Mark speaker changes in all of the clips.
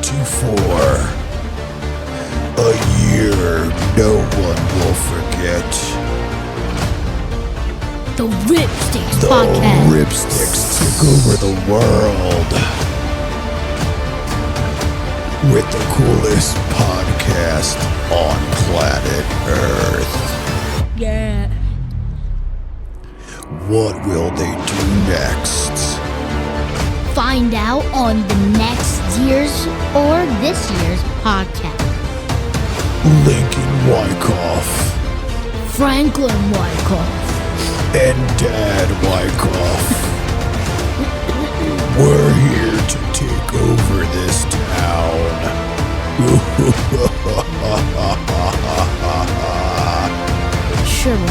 Speaker 1: A year no one will forget.
Speaker 2: The TheRippStixx podcast.
Speaker 1: The TheRippStixx took over the world with the coolest podcast on planet Earth.
Speaker 2: Yeah.
Speaker 1: What will they do next?
Speaker 2: Find out on the next year's or this year's podcast.
Speaker 1: Lincoln Wyckoff
Speaker 2: Franklin Wyckoff.
Speaker 1: and Dad Wyckoff. We're here to take over this town.
Speaker 2: Sure.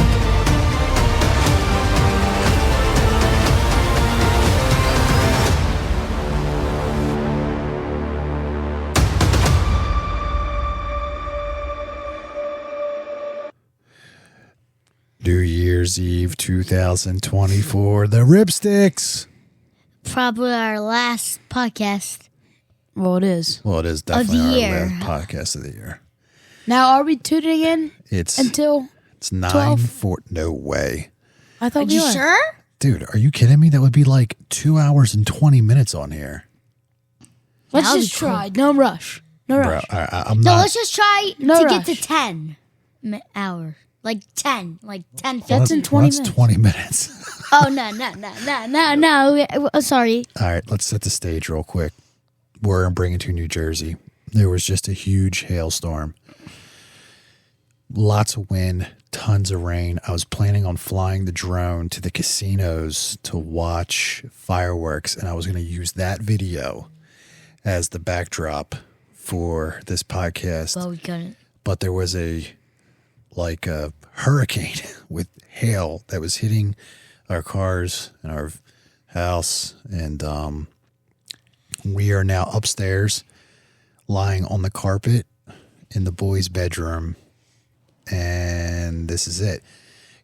Speaker 1: New Year's Eve 2024, the TheRippStixx.
Speaker 2: Probably our last podcast.
Speaker 3: Well, it is.
Speaker 1: Well, it is definitely our
Speaker 2: year.
Speaker 1: last podcast of the year.
Speaker 3: Now, are we tuning in
Speaker 1: It's
Speaker 3: until?
Speaker 1: it's 9
Speaker 3: 12?
Speaker 1: four. No way,
Speaker 3: I thought
Speaker 2: Are
Speaker 3: we
Speaker 2: you
Speaker 3: were.
Speaker 2: sure?
Speaker 1: dude. Are you kidding me? That would be like 2 hours and 20 minutes on here,
Speaker 3: Let's
Speaker 2: That would
Speaker 3: just
Speaker 2: be cool.
Speaker 3: try. No rush. No
Speaker 1: bro.
Speaker 3: rush.
Speaker 1: I'm
Speaker 2: No,
Speaker 1: not.
Speaker 2: let's just try
Speaker 3: No
Speaker 2: to get to
Speaker 3: rush.
Speaker 2: 10 hours. Like 10. Like 10, 15.
Speaker 3: That's in 20
Speaker 1: That's
Speaker 3: minutes.
Speaker 1: 20 minutes.
Speaker 2: Oh, no. Sorry.
Speaker 1: All right, let's set the stage real quick. We're in Bringington, New Jersey. There was just a huge hailstorm. Lots of wind, tons of rain. I was planning on flying the drone to the casinos to watch fireworks, and I was going to use that video as the backdrop for this podcast.
Speaker 2: Well, we couldn't.
Speaker 1: But there was a hurricane with hail that was hitting our cars and our house, and we are now upstairs lying on the carpet in the boys' bedroom, and this is it.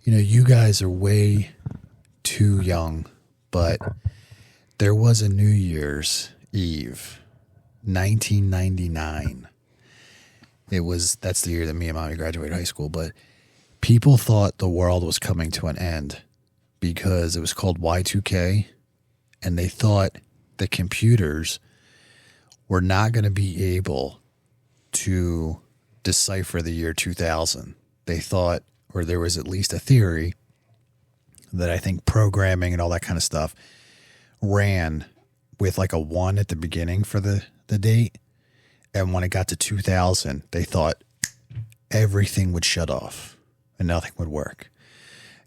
Speaker 1: You know, you guys are way too young, but there was a New Year's Eve, 1999. That's the year that me and Mommy graduated high school, but people thought the world was coming to an end because it was called Y2K, and they thought the computers were not going to be able to decipher the year 2000. They thought, or there was at least a theory, that I think programming and all that kind of stuff ran with like a 1 at the beginning for the date. And when it got to 2000, they thought everything would shut off and nothing would work.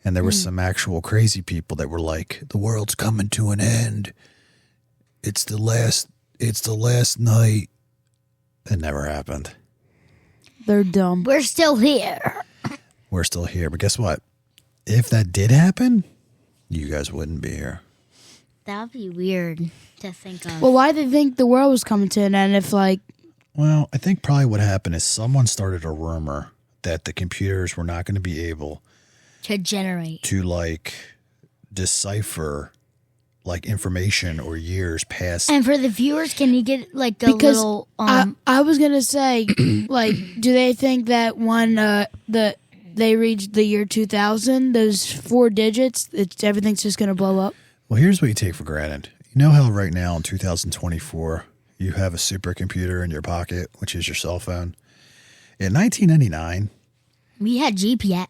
Speaker 1: And there were some actual crazy people that were like, the world's coming to an end. It's the last night. It never happened.
Speaker 3: They're dumb.
Speaker 2: We're still here.
Speaker 1: We're still here. But guess what? If that did happen, you guys wouldn't be here.
Speaker 2: That would be weird to think of.
Speaker 3: Well, why did they think the world was coming to an end if, like,
Speaker 1: Well, I think probably what happened is someone started a rumor that the computers were not going to be able
Speaker 2: to generate.
Speaker 1: to like decipher like information or years past.
Speaker 2: And for the viewers, can you get like a
Speaker 3: because
Speaker 2: little
Speaker 3: I was going to say, like, do they think that when they reached the year 2000, those 4 digits, everything's just going to blow up?
Speaker 1: Well, here's what you take for granted. You know how right now in 2024, you have a supercomputer in your pocket, which is your cell phone. In 1999,
Speaker 2: we had GPS.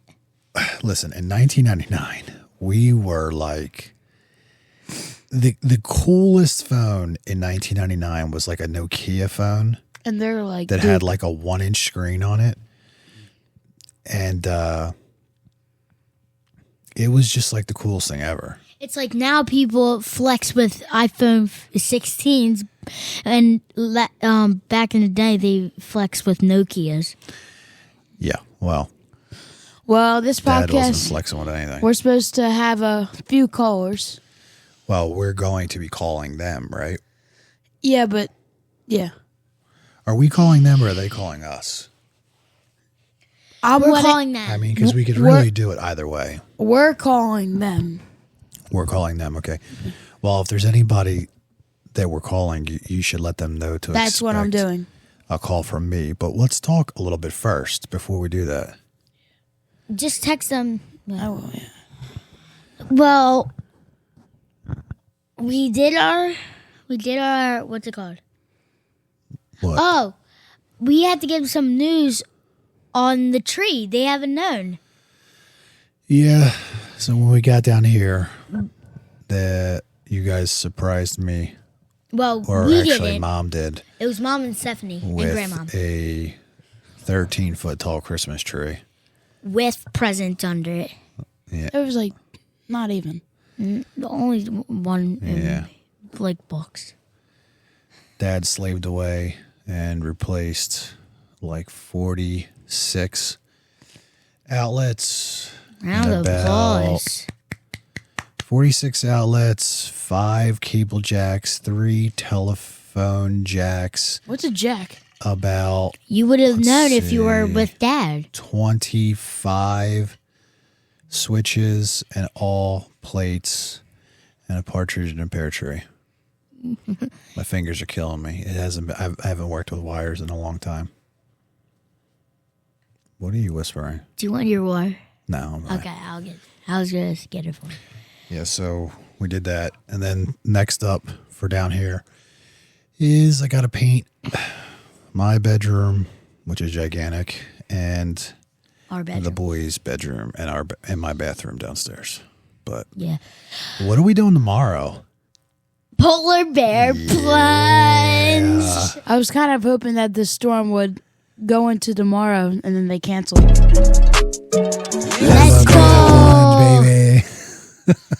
Speaker 1: listen, in 1999, we were like the coolest phone in 1999 was like a Nokia phone
Speaker 3: And they're like,
Speaker 1: that
Speaker 3: dude,
Speaker 1: had like a 1-inch screen on it. And it was just like the coolest thing ever.
Speaker 2: It's like now people flex with iPhone 16s, and back in the day they flexed with Nokias.
Speaker 1: Yeah, well,
Speaker 3: this
Speaker 1: Dad wasn't
Speaker 3: podcast,
Speaker 1: flexing with anything.
Speaker 3: we're supposed to have a few callers.
Speaker 1: Well, we're going to be calling them, right?
Speaker 3: Yeah, but, yeah.
Speaker 1: Are we calling them or are they calling us?
Speaker 2: We're calling them.
Speaker 1: I mean, because we could really do it either way.
Speaker 3: We're calling them.
Speaker 1: We're calling them, okay. Well, if there's anybody that we're calling, you should let them know to
Speaker 3: That's what I'm
Speaker 1: expect
Speaker 3: doing.
Speaker 1: a call from me. But let's talk a little bit first before we do that.
Speaker 2: Just text them.
Speaker 3: I will, yeah.
Speaker 2: Well, we did our what's it called?
Speaker 1: What?
Speaker 2: Oh, we had to give some news on the tree. They haven't known.
Speaker 1: Yeah. So when we got down here, that you guys surprised me,
Speaker 2: Well,
Speaker 1: or
Speaker 2: we
Speaker 1: actually
Speaker 2: didn't.
Speaker 1: Mom did,
Speaker 2: It was Mom and Stephanie and
Speaker 1: with
Speaker 2: Grandma
Speaker 1: a 13-foot tall Christmas tree.
Speaker 2: with presents under it.
Speaker 3: It was like not even.
Speaker 2: The only one in
Speaker 1: Yeah.
Speaker 2: like box.
Speaker 1: Dad slaved away and replaced like 46 outlets.
Speaker 2: Round of
Speaker 1: about
Speaker 2: applause.
Speaker 1: 46 outlets, 5 cable jacks, 3 telephone jacks,
Speaker 3: What's a jack?
Speaker 1: about
Speaker 2: You would have
Speaker 1: Let's
Speaker 2: known if you were
Speaker 1: see.
Speaker 2: with Dad.
Speaker 1: 25 switches and all plates and a partridge in a pear tree. My fingers are killing me. It hasn't been, I haven't worked with wires in a long time. What are you whispering?
Speaker 2: Do you want your water?
Speaker 1: No, I'm not.
Speaker 2: Okay, I was gonna get it for you.
Speaker 1: Yeah, so we did that. And then next up for down here is I got to paint my bedroom, which is gigantic, and
Speaker 2: Our bedroom.
Speaker 1: the boys' bedroom and my bathroom downstairs. But
Speaker 2: Yeah.
Speaker 1: what are we doing tomorrow?
Speaker 2: Polar bear plunge.
Speaker 3: I was kind of hoping that the storm would go into tomorrow and then they canceled.
Speaker 2: Let's go.
Speaker 1: Baby.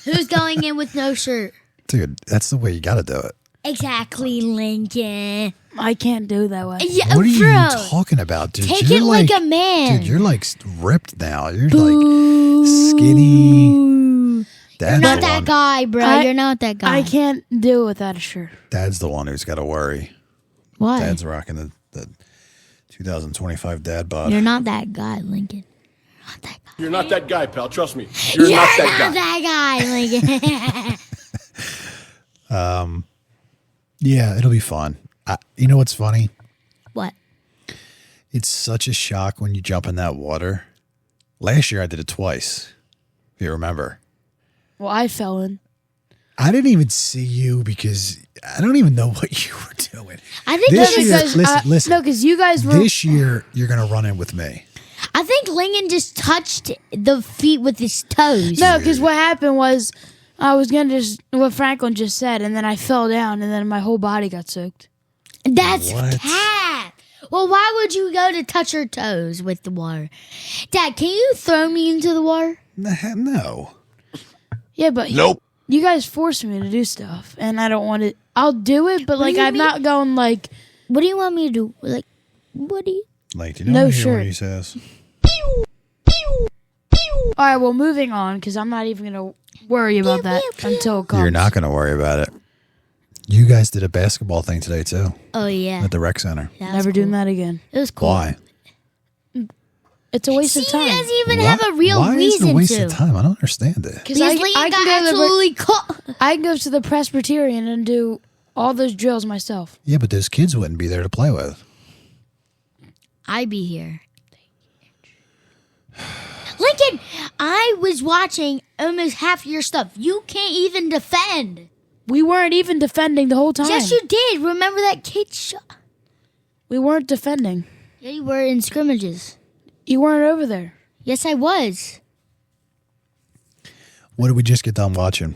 Speaker 2: Who's going in with no shirt?
Speaker 1: Dude, that's the way you got to do it.
Speaker 2: Exactly, Lincoln.
Speaker 3: I can't do it that way.
Speaker 2: Yeah,
Speaker 1: What are you
Speaker 2: bro.
Speaker 1: talking about, dude?
Speaker 2: Take
Speaker 1: You're
Speaker 2: it like a man.
Speaker 1: Dude, you're like ripped now. You're like skinny. Dad's
Speaker 2: You're not
Speaker 1: the
Speaker 2: that
Speaker 1: one.
Speaker 2: guy, bro.
Speaker 3: I-
Speaker 2: You're not that guy.
Speaker 3: I can't do it without a shirt.
Speaker 1: Dad's the one who's got to worry.
Speaker 2: Why?
Speaker 1: Dad's rocking the 2025 dad bod.
Speaker 2: You're not that guy, Lincoln. Not that guy.
Speaker 4: You're not that guy, pal. Trust me. You're not that guy.
Speaker 2: Lincoln.
Speaker 1: Yeah, it'll be fun. You know what's funny?
Speaker 2: What?
Speaker 1: It's such a shock when you jump in that water. Last year I did it twice, if you remember.
Speaker 3: Well, I fell in.
Speaker 1: I didn't even see you because I don't even know what you were doing.
Speaker 2: I think
Speaker 1: This
Speaker 2: it was-
Speaker 1: year- listen.
Speaker 3: No, because you guys were.
Speaker 1: This year you're going to run in with me.
Speaker 2: I think Lincoln just touched the feet with his toes.
Speaker 3: No, because what happened was I was gonna just what Franklin just said, and then I fell down, and then my whole body got soaked.
Speaker 2: That's
Speaker 1: What?
Speaker 2: cat. Well, why would you go to touch your toes with the water? Dad, can you throw me into the water?
Speaker 1: No.
Speaker 3: Yeah, but
Speaker 4: Nope.
Speaker 3: you guys forced me to do stuff, and I don't want to. I'll do it, but like
Speaker 2: do you
Speaker 3: I'm
Speaker 2: mean?
Speaker 3: not going like.
Speaker 2: What do you want me to do? Like, what do you?
Speaker 1: Like, do you
Speaker 3: No
Speaker 1: know hear what
Speaker 3: shirt.
Speaker 1: he says?
Speaker 3: All right, well, moving on because I'm not even gonna worry about that until it comes.
Speaker 1: You're not going to worry about it. You guys did a basketball thing today, too,
Speaker 2: Oh yeah,
Speaker 1: at the rec center.
Speaker 2: That was
Speaker 3: Never
Speaker 2: cool.
Speaker 3: doing that again.
Speaker 2: It was cool.
Speaker 1: Why?
Speaker 3: It's a waste
Speaker 2: See,
Speaker 3: of
Speaker 2: he
Speaker 3: time.
Speaker 2: doesn't even have a real
Speaker 1: Why is
Speaker 2: reason
Speaker 1: it a waste
Speaker 2: to.
Speaker 1: of time? I don't understand it.
Speaker 3: Because
Speaker 2: Because Lincoln got absolutely caught.
Speaker 3: I can go to the Presbyterian and do all those drills myself.
Speaker 1: Yeah, but those kids wouldn't be there to play with.
Speaker 2: I'd be here. Lincoln, I was watching almost half your stuff. You can't even defend.
Speaker 3: We weren't even defending the whole time.
Speaker 2: Yes, you did. Remember that kid shot?
Speaker 3: We weren't defending.
Speaker 2: Yeah, you were in scrimmages.
Speaker 3: You weren't over there.
Speaker 2: Yes, I was.
Speaker 1: What did we just get done watching?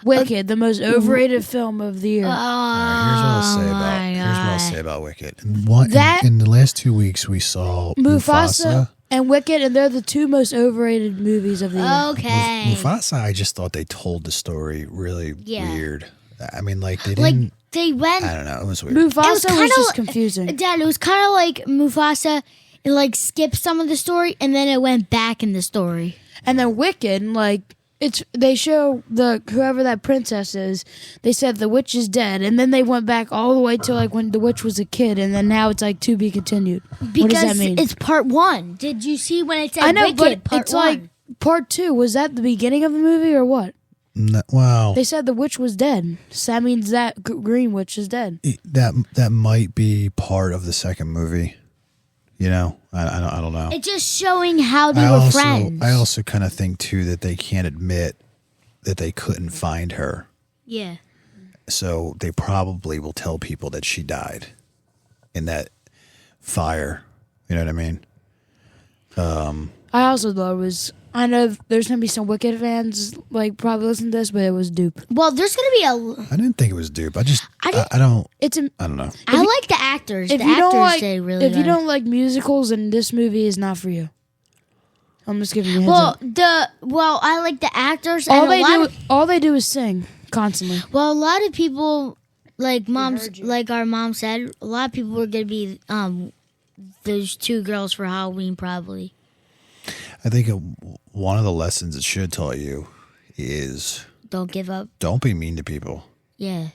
Speaker 3: Wicked, the most overrated film of the year.
Speaker 1: Here's what I'll say about
Speaker 2: my
Speaker 1: here's what I'll
Speaker 2: God.
Speaker 1: say about Wicked. In
Speaker 3: That-
Speaker 1: in the last 2 weeks, we saw
Speaker 3: Mufasa and Wicked, and they're the two most overrated movies of the year.
Speaker 2: Okay.
Speaker 1: Mufasa, I just thought they told the story really
Speaker 2: Yeah.
Speaker 1: weird. I mean, like they
Speaker 2: Like,
Speaker 1: didn't.
Speaker 2: they went.
Speaker 1: I don't know. It was weird.
Speaker 3: Mufasa was,
Speaker 2: kinda
Speaker 3: just
Speaker 2: like-
Speaker 3: confusing.
Speaker 2: Dad, it was kind of like Mufasa. It like skipped some of the story, and then it went back in the story.
Speaker 3: And then Wicked, like they show the whoever that princess is. They said the witch is dead, and then they went back all the way to like when the witch was a kid, and then now it's like to be continued.
Speaker 2: Because
Speaker 3: what does that mean?
Speaker 2: it's part one. Did you see when it said
Speaker 3: I know,
Speaker 2: Wicked,
Speaker 3: but
Speaker 2: part
Speaker 3: it's
Speaker 2: one?
Speaker 3: like part two. Was that the beginning of the movie or what?
Speaker 1: No, well,
Speaker 3: They said the witch was dead. So that means that green witch is dead.
Speaker 1: that might be part of the second movie. You know, I don't know.
Speaker 2: It's just showing how they were friends.
Speaker 1: I also kind of think too that they can't admit that they couldn't find her,
Speaker 2: Yeah.
Speaker 1: so they probably will tell people that she died in that fire. You know what I mean?
Speaker 3: I also thought it was. I know there's gonna be some Wicked fans like probably listen to this, but it was dupe.
Speaker 2: Well, there's gonna be a.
Speaker 1: I didn't think it was dupe. I don't.
Speaker 3: It's a,
Speaker 1: I don't know.
Speaker 2: I like the actors.
Speaker 3: if
Speaker 2: The
Speaker 3: you don't
Speaker 2: actors
Speaker 3: like
Speaker 2: did really
Speaker 3: if you
Speaker 2: good.
Speaker 3: don't like musicals, then this movie is not for you. I'm just giving you a heads
Speaker 2: Well,
Speaker 3: up.
Speaker 2: I like the actors.
Speaker 3: All
Speaker 2: And
Speaker 3: all they do is sing constantly.
Speaker 2: a lot of people, like our mom said, a lot of people were gonna be those two girls for Halloween probably.
Speaker 1: I think one of the lessons it should taught you is
Speaker 2: Don't give up.
Speaker 1: don't be mean to people.
Speaker 2: Yeah.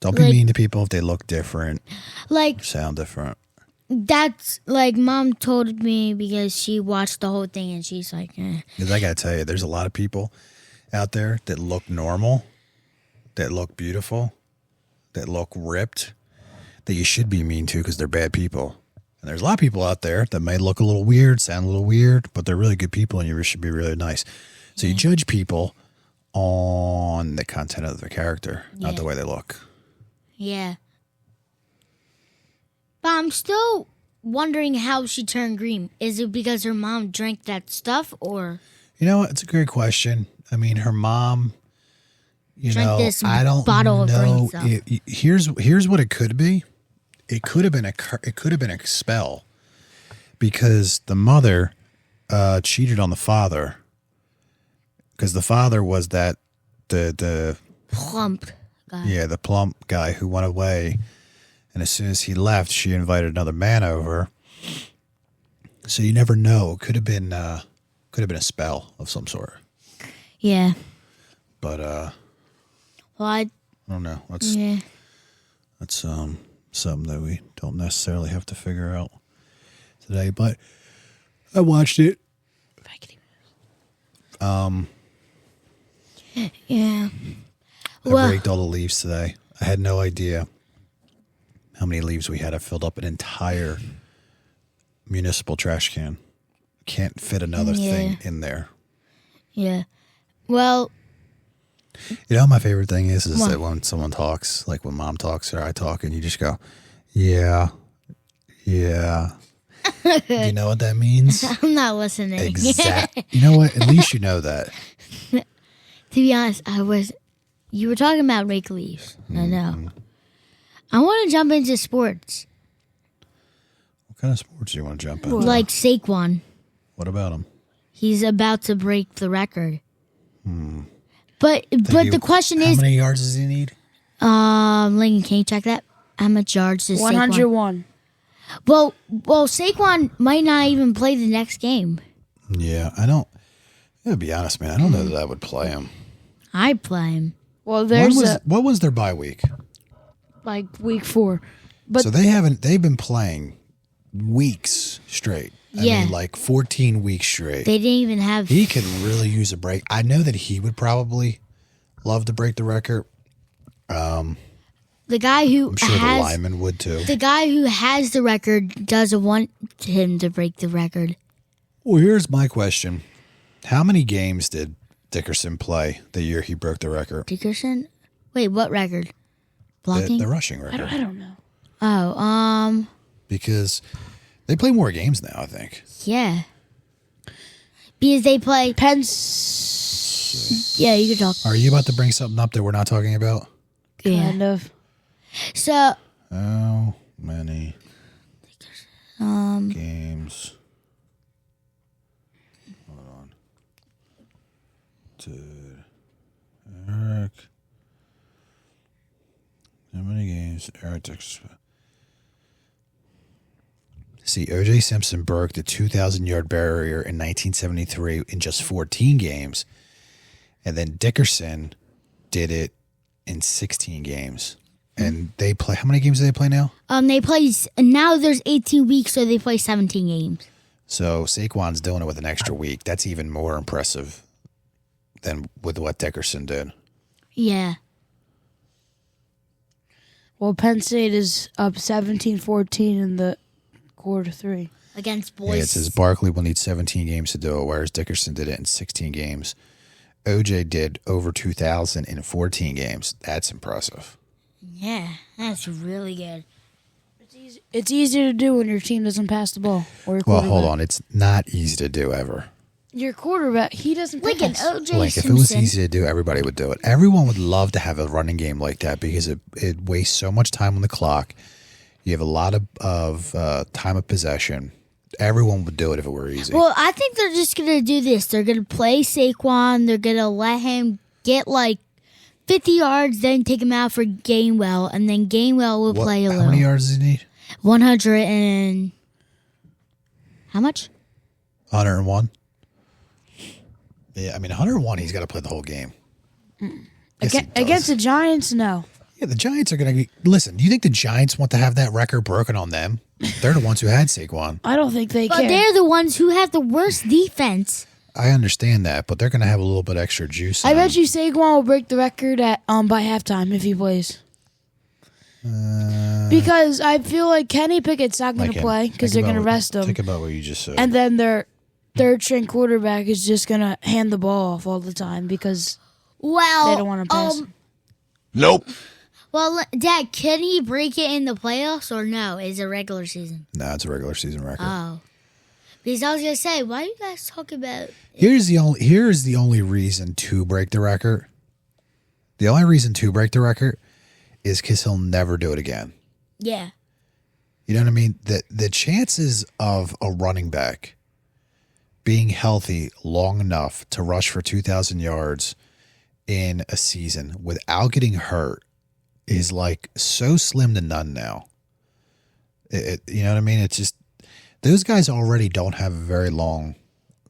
Speaker 1: Don't be
Speaker 2: Like-
Speaker 1: mean to people if they look different,
Speaker 2: Like
Speaker 1: sound different.
Speaker 2: that's like mom told me because she watched the whole thing and she's like, eh.
Speaker 1: Because I gotta tell you, there's a lot of people out there that look normal, that look beautiful, that look ripped, that you should be mean to because they're bad people. And there's a lot of people out there that may look a little weird, sound a little weird, but they're really good people and you should be really nice. So you judge people on the content of their character, not the way they look.
Speaker 2: Yeah. But I'm still wondering how she turned green. Is it because her mom drank that stuff or
Speaker 1: You know what? It's a great question. I mean, her mom,
Speaker 2: Drank this
Speaker 1: I don't
Speaker 2: bottle of
Speaker 1: know.
Speaker 2: green stuff?
Speaker 1: Here's what it could be. It could have been a spell because the mother cheated on the father because the father was the
Speaker 2: plump guy?
Speaker 1: the plump guy who went away, and as soon as he left, she invited another man over. So you never know. It could have been a spell of some sort.
Speaker 2: Yeah.
Speaker 1: But
Speaker 2: Well, I
Speaker 1: don't know.
Speaker 2: yeah.
Speaker 1: That's something that we don't necessarily have to figure out today. But I watched it.
Speaker 2: Yeah.
Speaker 1: I
Speaker 2: Well,
Speaker 1: raked all the leaves today. I had no idea how many leaves we had. I filled up an entire municipal trash can. Can't fit another thing in there.
Speaker 2: yeah. Well,
Speaker 1: You know, my favorite thing is
Speaker 2: What?
Speaker 1: that when someone talks, like when mom talks or I talk, and you just go, yeah. Do you know what that means?
Speaker 2: I'm not listening.
Speaker 1: Exactly. You know what? At least you know that.
Speaker 2: To be honest, you were talking about rake leaves. I know. I want to jump into sports.
Speaker 1: What kind of sports do you want to jump into?
Speaker 2: Like Saquon.
Speaker 1: What about him?
Speaker 2: He's about to break the record. But the question
Speaker 1: How
Speaker 2: is,
Speaker 1: many yards does he need?
Speaker 2: Lincoln, can you check that? How much yards does Saquon?
Speaker 3: 101.
Speaker 2: Well, Saquon might not even play the next game.
Speaker 1: Yeah, I don't. I gotta be honest, man. I don't know that I would play him.
Speaker 2: I'd play him.
Speaker 3: Well, there's
Speaker 1: What was their bye week?
Speaker 3: like week 4. But
Speaker 1: So they've been playing weeks straight. I
Speaker 2: Yeah.
Speaker 1: mean, like 14 weeks straight.
Speaker 2: They didn't even have.
Speaker 1: He could really use a break. I know that he would probably love to break the record.
Speaker 2: The guy who
Speaker 1: I'm sure the
Speaker 2: has
Speaker 1: lineman would too.
Speaker 2: the guy who has the record doesn't want him to break the record.
Speaker 1: Well, here's my question. How many games did Dickerson play the year he broke the record?
Speaker 2: Dickerson? Wait, what record? Blocking?
Speaker 1: The rushing record.
Speaker 3: I don't know.
Speaker 2: Oh,
Speaker 1: Because they play more games now, I think.
Speaker 2: yeah. Because they play.
Speaker 3: Pence.
Speaker 2: Yeah, you can talk.
Speaker 1: Are you about to bring something up that we're not talking about?
Speaker 2: Yeah.
Speaker 3: Kind of.
Speaker 2: So,
Speaker 1: How many games? Hold on. Did Eric? How many games Eric Dickerson? See, O.J. Simpson broke the 2,000-yard barrier in 1973 in just 14 games, and then Dickerson did it in 16 games. And they play. How many games do they play now?
Speaker 2: they play. Now there's 18 weeks, so they play 17 games.
Speaker 1: So Saquon's doing it with an extra week. That's even more impressive than with what Dickerson did.
Speaker 2: Yeah.
Speaker 3: Well, Penn State is up 17-14 in the quarter 3.
Speaker 2: Against
Speaker 1: Yeah,
Speaker 2: boys.
Speaker 1: it says Barkley will need 17 games to do it, whereas Dickerson did it in 16 games. OJ did over 2,000 in 14 games. That's impressive.
Speaker 2: Yeah, that's really good.
Speaker 3: It's easier to do when your team doesn't pass the ball. Or your
Speaker 1: Well, hold
Speaker 3: quarterback.
Speaker 1: on. It's not easy to do ever.
Speaker 3: Your quarterback, he doesn't
Speaker 2: Like an
Speaker 3: pass.
Speaker 2: OJ
Speaker 1: Like, if
Speaker 2: Simpson.
Speaker 1: it was easy to do, everybody would do it. Everyone would love to have a running game like that because it wastes so much time on the clock. You have a lot of time of possession. Everyone would do it if it were easy.
Speaker 2: Well, I think they're just going to do this. They're going to play Saquon. They're going to let him get like 50 yards, then take him out for Gainwell, and then Gainwell will play a
Speaker 1: How
Speaker 2: little.
Speaker 1: many yards does he need?
Speaker 2: 100 and... How much?
Speaker 1: 101. Yeah, I mean, 101, he's got to play the whole game. Yes, he does.
Speaker 3: Against the Giants, no.
Speaker 1: Yeah, the Giants are going to listen. Do you think the Giants want to have that record broken on them? They're the ones who had Saquon.
Speaker 3: I don't think they
Speaker 2: But
Speaker 3: care.
Speaker 2: they're the ones who have the worst defense.
Speaker 1: I understand that, but they're going to have a little bit extra juice.
Speaker 3: I bet you Saquon will break the record at by halftime if he plays. Because I feel like Kenny Pickett's not going to play because they're going to rest him.
Speaker 1: Think about what you just said.
Speaker 3: And then their third string quarterback is just going to hand the ball off all the time because
Speaker 2: Well,
Speaker 3: they don't want to pass.
Speaker 4: Nope.
Speaker 2: Well, Dad, can he break it in the playoffs or no? Is it regular season?
Speaker 1: No, it's a regular season record.
Speaker 2: Oh. Because I was going to say, why are you guys talking about...
Speaker 1: Here's the only reason to break the record. The only reason to break the record is because he'll never do it again.
Speaker 2: Yeah.
Speaker 1: You know what I mean? The chances of a running back being healthy long enough to rush for 2,000 yards in a season without getting hurt is like so slim to none now. You know what I mean? It's just those guys already don't have a very long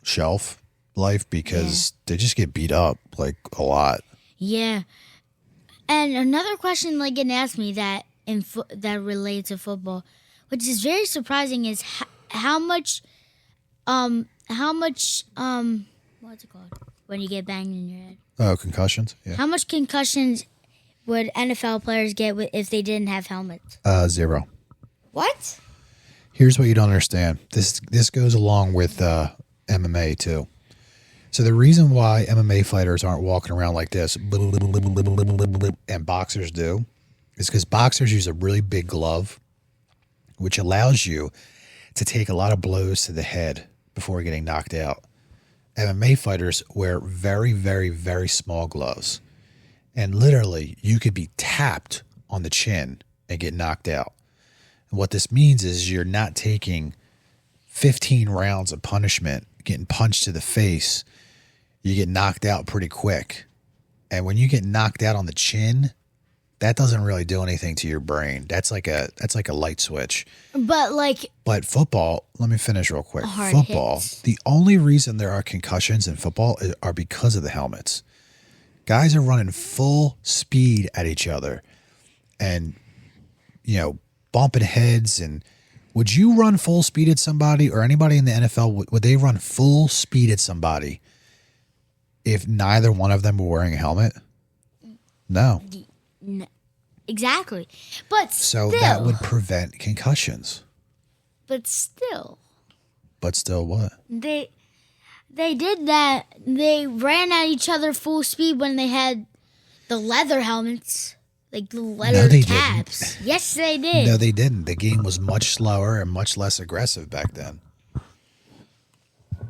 Speaker 1: shelf life because they just get beat up like a lot.
Speaker 2: Yeah. And another question Lincoln asked me that that relates to football, which is very surprising, is how much what's it called when you get banged in your head?
Speaker 1: Oh, concussions? Yeah.
Speaker 2: How much concussions would NFL players get if they didn't have helmets?
Speaker 1: 0.
Speaker 2: What?
Speaker 1: Here's what you don't understand. This goes along with MMA too. So the reason why MMA fighters aren't walking around like this and boxers do is because boxers use a really big glove, which allows you to take a lot of blows to the head before getting knocked out. MMA fighters wear very, very, very small gloves. And literally, you could be tapped on the chin and get knocked out. And what this means is you're not taking 15 rounds of punishment, getting punched to the face. You get knocked out pretty quick. And when you get knocked out on the chin, that doesn't really do anything to your brain. That's like a light switch.
Speaker 2: But
Speaker 1: Football, let me finish real quick.
Speaker 2: Hard
Speaker 1: Football,
Speaker 2: hits.
Speaker 1: the only reason there are concussions in football are because of the helmets. Guys are running full speed at each other and, bumping heads. And would you run full speed at somebody, or anybody in the NFL, would they run full speed at somebody if neither one of them were wearing a helmet? No.
Speaker 2: exactly. But
Speaker 1: So
Speaker 2: still,
Speaker 1: that would prevent concussions.
Speaker 2: But still,
Speaker 1: But still what?
Speaker 2: they did that. They ran at each other full speed when they had the leather helmets, like the leather
Speaker 1: they
Speaker 2: caps. Yes, they did.
Speaker 1: No, they didn't. The game was much slower and much less aggressive back then.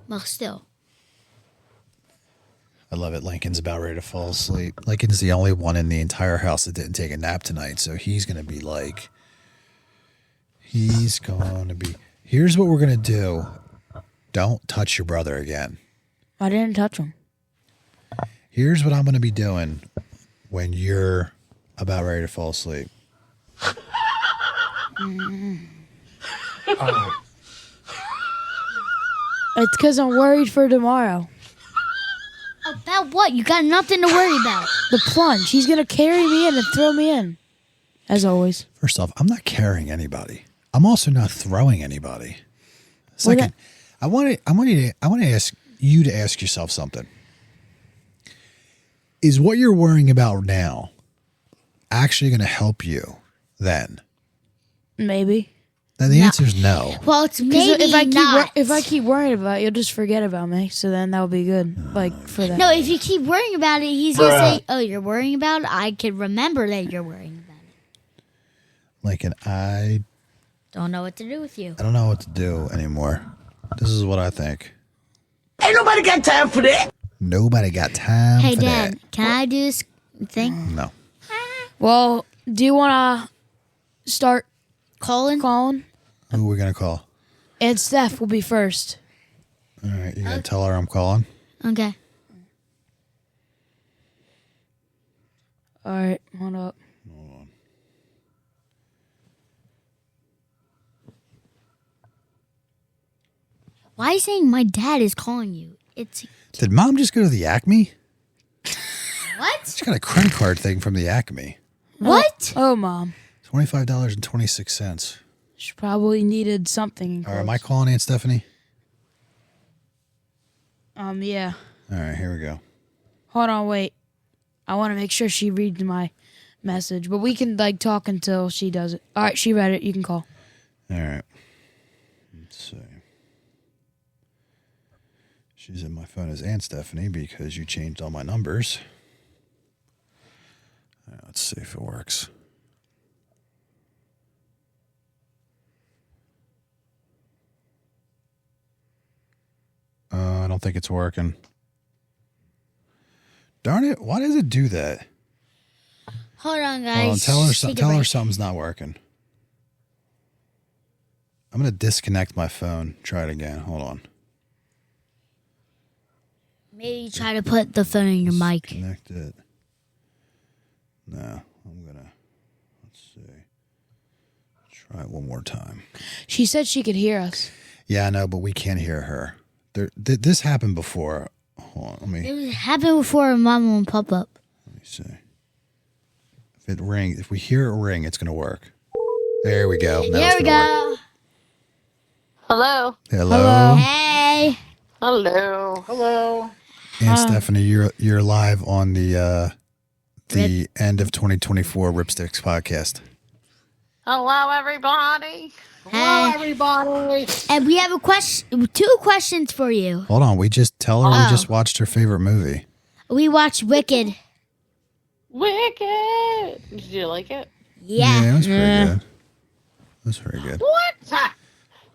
Speaker 2: Well, still.
Speaker 1: I love it. Lincoln's about ready to fall asleep. Lincoln's the only one in the entire house that didn't take a nap tonight, so he's going to be like, here's what we're going to do. Don't touch your brother again.
Speaker 3: I didn't touch him.
Speaker 1: Here's what I'm going to be doing when you're about ready to fall asleep.
Speaker 3: It's because I'm worried for tomorrow.
Speaker 2: About what? You got nothing to worry about.
Speaker 3: The plunge. He's going to carry me in and throw me in. As always.
Speaker 1: First off, I'm not carrying anybody. I'm also not throwing anybody. Second, I want to ask you to ask yourself something. is what you're worrying about now actually going to help you then?
Speaker 3: Maybe.
Speaker 1: Then the answer is no.
Speaker 2: Well, it's
Speaker 3: 'Cause
Speaker 2: maybe not.
Speaker 3: if I keep worrying about it, you'll just forget about me. So then that'll be good. Like for that.
Speaker 2: No, if you keep worrying about it, he's going to say, oh, you're worrying about it? I can remember that you're worrying about it.
Speaker 1: Lincoln, I
Speaker 2: Don't know what to do with you.
Speaker 1: don't know what to do anymore. This is what I think.
Speaker 5: Ain't nobody got time for that.
Speaker 1: Nobody got time
Speaker 2: Hey,
Speaker 1: for
Speaker 2: Dad, can I do this thing?
Speaker 1: that. No.
Speaker 3: Well, do you want to start
Speaker 2: Calling?
Speaker 1: Who are we going to call?
Speaker 3: And Steph will be first.
Speaker 1: All right, you got to tell her I'm calling.
Speaker 2: Okay.
Speaker 3: All right, hold up.
Speaker 2: Why are you saying my dad is calling you? It's
Speaker 1: Did Mom just go to the Acme?
Speaker 2: what?
Speaker 1: She got a credit card thing from the Acme.
Speaker 2: What?
Speaker 3: Oh, Mom.
Speaker 1: $25.26.
Speaker 3: She probably needed something.
Speaker 1: All right, am I calling Aunt Stephanie?
Speaker 3: Yeah.
Speaker 1: All right, here we go.
Speaker 3: Hold on, wait. I want to make sure she reads my message, but we can like talk until she does it. All right, she read it. You can call.
Speaker 1: All right. Let's see. She's in my phone as Aunt Stephanie because you changed all my numbers. All right, let's see if it works. I don't think it's working. Darn it! Why does it do that?
Speaker 2: Hold on, guys.
Speaker 1: Hold on, tell her,
Speaker 2: Take a
Speaker 1: tell her
Speaker 2: break.
Speaker 1: something's not working. I'm gonna disconnect my phone. Try it again. Hold on.
Speaker 2: Maybe try to put the phone in your mic.
Speaker 1: Connect it. No, I'm gonna. Let's see. Try it one more time.
Speaker 3: She said she could hear us.
Speaker 1: Yeah, I know, but we can't hear her. This happened before. Hold on, let me
Speaker 2: It happened before Mama and pop up.
Speaker 1: see. If it rings, if we hear it ring, it's gonna work. There we go. Now
Speaker 2: There
Speaker 1: it's
Speaker 2: we
Speaker 1: gonna work.
Speaker 2: go.
Speaker 6: Hello.
Speaker 1: Hello.
Speaker 2: Hey.
Speaker 6: Hello.
Speaker 4: Hello.
Speaker 1: And Stephanie, you're live on the end of 2024 RippStixx podcast.
Speaker 6: Hello, everybody.
Speaker 2: Hey.
Speaker 4: Everybody.
Speaker 2: And we have two questions for you.
Speaker 1: Hold on, we just tell her we
Speaker 2: Oh.
Speaker 1: just watched her favorite movie.
Speaker 2: We watched Wicked.
Speaker 6: Wicked. Did you like it?
Speaker 2: Yeah.
Speaker 1: it was pretty good. It was very good.
Speaker 6: What?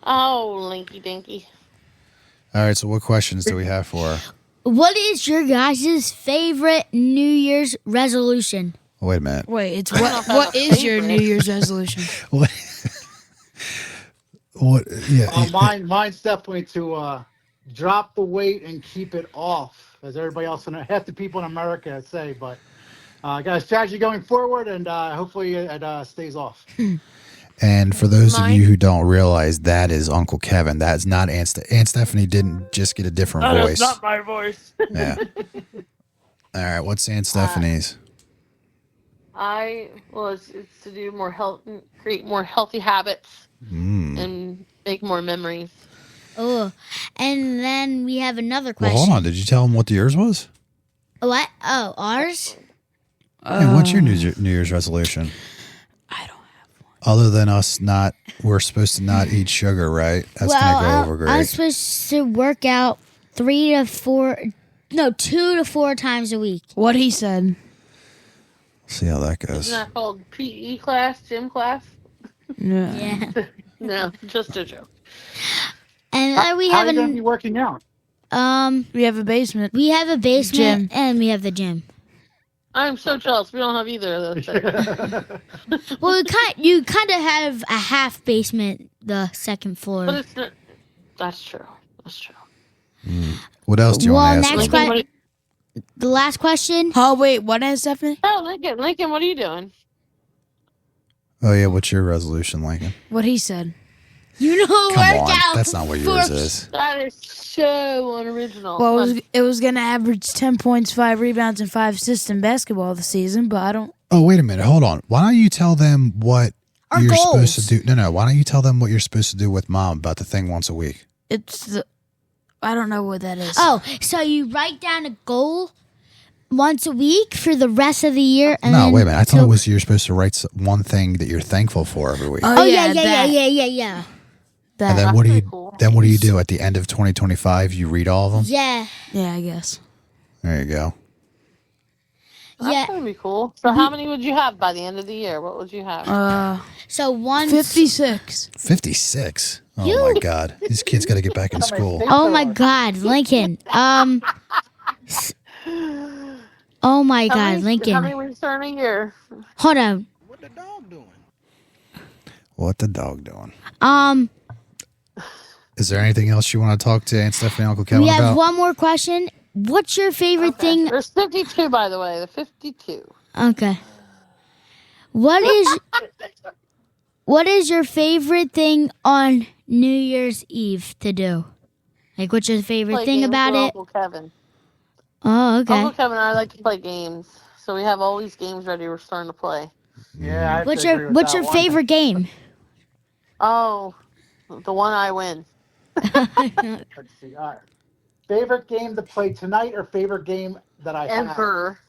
Speaker 6: Oh, Linky Dinky.
Speaker 1: All right, so what questions do we have for her?
Speaker 2: What is your guys' favorite New Year's resolution?
Speaker 1: Oh, wait a minute.
Speaker 3: Wait, it's
Speaker 6: know if I
Speaker 3: what
Speaker 6: have a
Speaker 3: is your
Speaker 6: favorite.
Speaker 3: New Year's resolution?
Speaker 1: What? What? Yeah.
Speaker 7: Mine's definitely to drop the weight and keep it off, as everybody else, half the people in America say. But I got a strategy going forward, and hopefully it stays off.
Speaker 1: And for those of
Speaker 6: Mine?
Speaker 1: you who don't realize, that is Uncle Kevin. That's not Aunt Aunt Stephanie. Didn't just get a different voice.
Speaker 6: That's not my voice.
Speaker 1: Yeah. All right. What's Aunt Stephanie's?
Speaker 6: It's to do more create more healthy habits
Speaker 1: Mm.
Speaker 6: and make more memories.
Speaker 2: Oh, and then we have another
Speaker 1: Well,
Speaker 2: question.
Speaker 1: hold on. Did you tell him what yours was?
Speaker 2: What? Oh, ours?
Speaker 1: And what's your New Year's resolution?
Speaker 3: I don't have one.
Speaker 1: Other than us we're supposed to not eat sugar, right? That's gonna go over great.
Speaker 2: I'm supposed to work out 2 to 4 times a week.
Speaker 3: What he said.
Speaker 1: See how that goes.
Speaker 6: Isn't that called PE class, gym class?
Speaker 3: Yeah.
Speaker 2: Yeah.
Speaker 6: No, just a joke.
Speaker 2: And then we
Speaker 7: How
Speaker 2: have
Speaker 7: are you going to be working out?
Speaker 3: We have a basement.
Speaker 2: we have a basement
Speaker 3: Gym.
Speaker 2: and we have the gym.
Speaker 6: I'm so jealous. We don't have either of those things.
Speaker 2: Well, you kind of have a half basement, the second
Speaker 6: But
Speaker 2: floor.
Speaker 6: it's not. That's true. That's true.
Speaker 1: What else do you want to ask?
Speaker 2: next
Speaker 1: them?
Speaker 6: Lincoln, what
Speaker 2: The last question.
Speaker 3: Oh wait, what is Stephanie?
Speaker 6: oh, Lincoln, what are you doing?
Speaker 1: Oh yeah, what's your resolution, Lincoln?
Speaker 3: What he said.
Speaker 2: You know,
Speaker 1: Come
Speaker 2: work
Speaker 1: on,
Speaker 2: out.
Speaker 1: that's not what
Speaker 2: for-
Speaker 1: yours is.
Speaker 6: That is so unoriginal.
Speaker 3: Well, it was gonna average 10 points, 5 rebounds, and 5 assists in basketball this season, but I don't.
Speaker 1: Oh wait a minute, hold on. Why don't you tell them what
Speaker 2: Our
Speaker 1: you're
Speaker 2: goals.
Speaker 1: supposed to do? No. Why don't you tell them what you're supposed to do with Mom about the thing once a week?
Speaker 3: It's the. I don't know what that is.
Speaker 2: Oh, so you write down a goal once a week for the rest of the year. And
Speaker 1: No,
Speaker 2: then
Speaker 1: wait a minute. I thought
Speaker 2: till-
Speaker 1: it was you're supposed to write one thing that you're thankful for every week.
Speaker 2: Oh yeah,
Speaker 3: that.
Speaker 2: yeah.
Speaker 3: That.
Speaker 1: And then
Speaker 6: That's
Speaker 1: what do you
Speaker 6: pretty cool.
Speaker 1: then what do you do at the end of 2025? You read all of them.
Speaker 2: Yeah,
Speaker 3: Yeah, I guess.
Speaker 1: There you go.
Speaker 6: That's
Speaker 2: yeah.
Speaker 6: gonna be cool. So how many would you have by the end of the year? What would you have?
Speaker 2: So once.
Speaker 3: 56.
Speaker 1: 56. Oh my God, these kids got to get back in school.
Speaker 2: Oh my God, Lincoln. Oh my God,
Speaker 6: How
Speaker 2: Lincoln.
Speaker 6: many weeks are in a year?
Speaker 2: Hold on.
Speaker 1: What the dog doing? Is there anything else you want to talk to Aunt Stephanie and Uncle Kevin
Speaker 2: We have
Speaker 1: about?
Speaker 2: one more question. What's your favorite thing?
Speaker 6: There's 52, by the way. The 52.
Speaker 2: Okay. What is your favorite thing on New Year's Eve to do? Like, what's your favorite
Speaker 6: Play
Speaker 2: thing
Speaker 6: games
Speaker 2: about
Speaker 6: with
Speaker 2: it?
Speaker 6: Uncle Kevin.
Speaker 2: Oh, okay.
Speaker 6: Uncle Kevin and I like to play games, so we have all these games ready. We're starting to play.
Speaker 7: Yeah. I have
Speaker 2: What's
Speaker 7: to agree
Speaker 2: your
Speaker 7: with
Speaker 2: What's
Speaker 7: that
Speaker 2: your
Speaker 7: one.
Speaker 2: favorite game?
Speaker 6: Oh, the one I win.
Speaker 7: Let's see. All right. Favorite game to play tonight or favorite game that I have?
Speaker 6: Ever.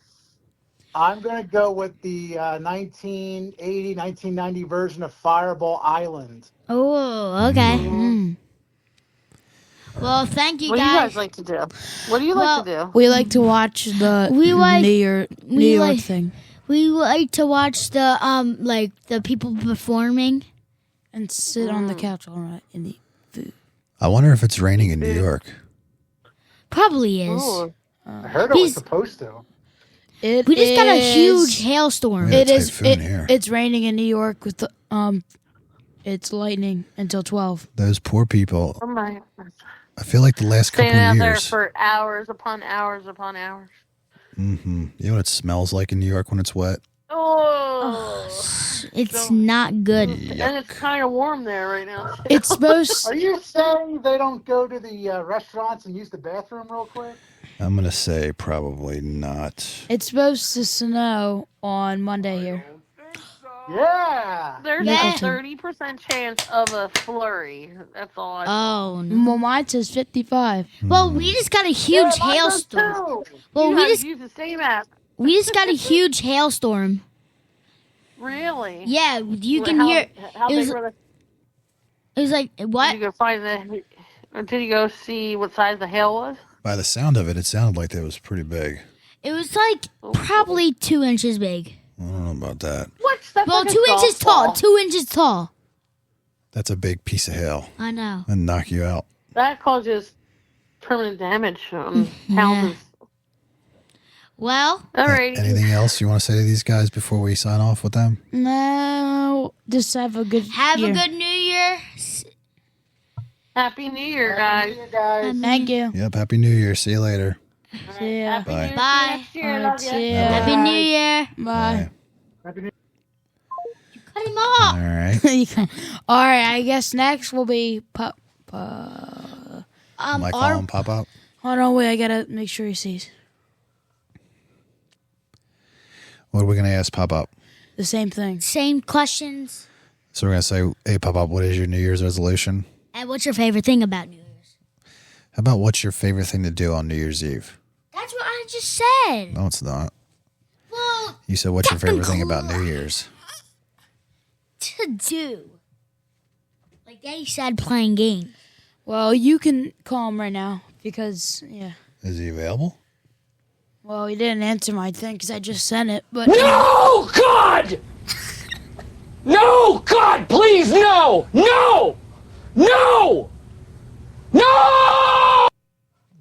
Speaker 7: I'm going to go with the 1980, 1990 version of Fireball Island.
Speaker 2: Oh, okay. Well, thank you
Speaker 6: What do you
Speaker 2: guys.
Speaker 6: guys like to do? What do you like to do?
Speaker 3: We like to watch the
Speaker 2: We like-
Speaker 3: New York
Speaker 2: like-
Speaker 3: thing
Speaker 2: We like to watch the like the people performing.
Speaker 3: and sit on the couch all night and eat food.
Speaker 1: I wonder if it's raining in New York.
Speaker 2: Probably is.
Speaker 6: Ooh.
Speaker 7: I heard it was
Speaker 2: He's-
Speaker 7: supposed to.
Speaker 3: It
Speaker 2: We just got a
Speaker 3: is-
Speaker 2: huge hailstorm.
Speaker 1: Yeah.
Speaker 3: It is.
Speaker 1: typhoon here.
Speaker 3: It's raining in New York with the It's lightning until 12.
Speaker 1: Those poor people.
Speaker 6: Oh my.
Speaker 1: I feel like the last couple
Speaker 6: Staying out
Speaker 1: of
Speaker 6: there
Speaker 1: years.
Speaker 6: for hours upon hours upon hours.
Speaker 1: You know what it smells like in New York when it's wet?
Speaker 6: Oh.
Speaker 2: It's not good.
Speaker 6: And it's kind of warm there right now.
Speaker 3: It's supposed.
Speaker 7: Are you saying they don't go to the restaurants and use the bathroom real quick?
Speaker 1: I'm gonna say probably not.
Speaker 3: It's supposed to snow on Monday here.
Speaker 7: Yeah.
Speaker 6: There's
Speaker 2: Yeah.
Speaker 6: a 30% chance of a flurry. That's all I
Speaker 2: Oh no.
Speaker 3: Well, mine says 55.
Speaker 2: Well, we just got a huge hailstorm. Well,
Speaker 6: you
Speaker 2: we
Speaker 6: guys
Speaker 2: just
Speaker 6: use the same app.
Speaker 2: got a huge hailstorm.
Speaker 6: Really?
Speaker 2: Yeah, you can
Speaker 6: How-
Speaker 2: hear.
Speaker 6: How
Speaker 2: it
Speaker 6: big
Speaker 2: was-
Speaker 6: were
Speaker 2: It was like
Speaker 6: Did
Speaker 2: what?
Speaker 6: you go find the? Or did you go see what size the hail was?
Speaker 1: By the sound of it, it sounded like it was pretty big.
Speaker 2: It was like probably 2 inches big.
Speaker 1: I don't know about that.
Speaker 6: What? That's
Speaker 2: Well,
Speaker 6: like a
Speaker 2: 2 inches tall.
Speaker 6: softball.
Speaker 2: 2 inches tall.
Speaker 1: That's a big piece of hail
Speaker 2: I know.
Speaker 1: and knock you out.
Speaker 6: That causes permanent damage on houses.
Speaker 2: Well,
Speaker 6: Alrighty.
Speaker 1: Anything else you want to say to these guys before we sign off with them?
Speaker 3: No, just have a good
Speaker 2: have
Speaker 3: year.
Speaker 2: a good New Year.
Speaker 6: Happy New Year, guys.
Speaker 7: You guys.
Speaker 3: Thank you.
Speaker 1: Yep. Happy New Year. See you later.
Speaker 3: See ya.
Speaker 6: Happy New Year.
Speaker 2: Bye.
Speaker 6: Next year.
Speaker 3: Alright,
Speaker 6: Love ya.
Speaker 3: see ya.
Speaker 2: Happy New Year.
Speaker 3: Bye.
Speaker 7: Happy New
Speaker 2: Cut him off.
Speaker 1: All right.
Speaker 3: All right, I guess next will be
Speaker 1: Am I
Speaker 2: Our,
Speaker 1: calling pop up?
Speaker 3: Hold on, wait, I gotta make sure he sees.
Speaker 1: What are we gonna ask pop up?
Speaker 3: The same thing.
Speaker 2: same questions.
Speaker 1: So we're gonna say, "Hey, pop up, what is your New Year's resolution?
Speaker 2: And what's your favorite thing about New Year's?
Speaker 1: How about what's your favorite thing to do on New Year's Eve?"
Speaker 2: That's what I just said.
Speaker 1: No, it's not.
Speaker 2: Well,
Speaker 1: You said, "What's your favorite thing
Speaker 2: Fucking
Speaker 1: about New Year's?"
Speaker 2: to do. Like they said, playing games.
Speaker 3: Well, you can call him right now because, yeah.
Speaker 1: Is he available?
Speaker 3: Well, he didn't answer my thing because I just sent it, but
Speaker 5: No, God! No, God, please, no! No! No! No!
Speaker 3: all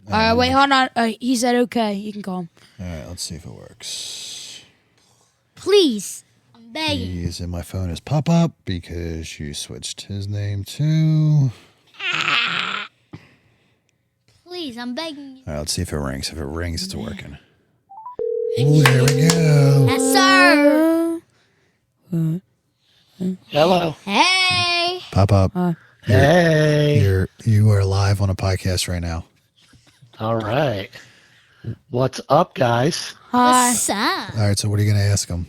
Speaker 3: right, wait, hold on. He said okay. You can call him.
Speaker 1: All right, let's see if it works.
Speaker 2: Please, I'm begging.
Speaker 1: He's in my phone as pop up because you switched his name to.
Speaker 2: Please, I'm begging you.
Speaker 1: All right, let's see if it rings. If it rings, it's working. Oh, there we go.
Speaker 2: Yes, sir.
Speaker 4: Hello.
Speaker 2: Hey.
Speaker 1: Pop up.
Speaker 4: Hey.
Speaker 1: You are live on a podcast right now.
Speaker 4: All right. What's up, guys?
Speaker 3: Hi.
Speaker 2: What's up?
Speaker 1: All right, so what are you going to ask him?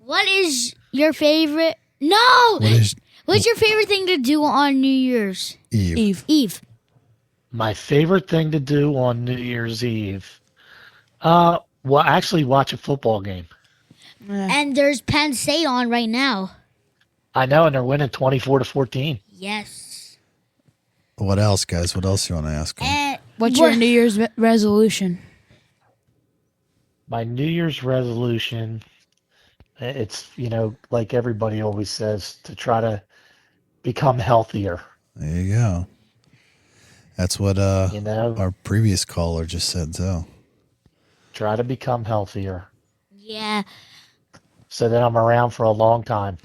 Speaker 2: What is your favorite? No.
Speaker 1: What is
Speaker 2: What's your favorite thing to do on New Year's
Speaker 1: Eve?
Speaker 2: Eve?
Speaker 4: My favorite thing to do on New Year's Eve.
Speaker 8: Well, actually watch a football game.
Speaker 2: And there's Penn State on right now.
Speaker 8: I know, and they're winning 24-14.
Speaker 2: Yes.
Speaker 1: What else, guys? What else you want to ask?
Speaker 2: And
Speaker 3: What's your New Year's resolution?
Speaker 8: My New Year's resolution, it's, like everybody always says, to try to become healthier.
Speaker 1: There you go. That's what our previous caller just said, too.
Speaker 8: Try to become healthier.
Speaker 2: Yeah.
Speaker 8: So that I'm around for a long time.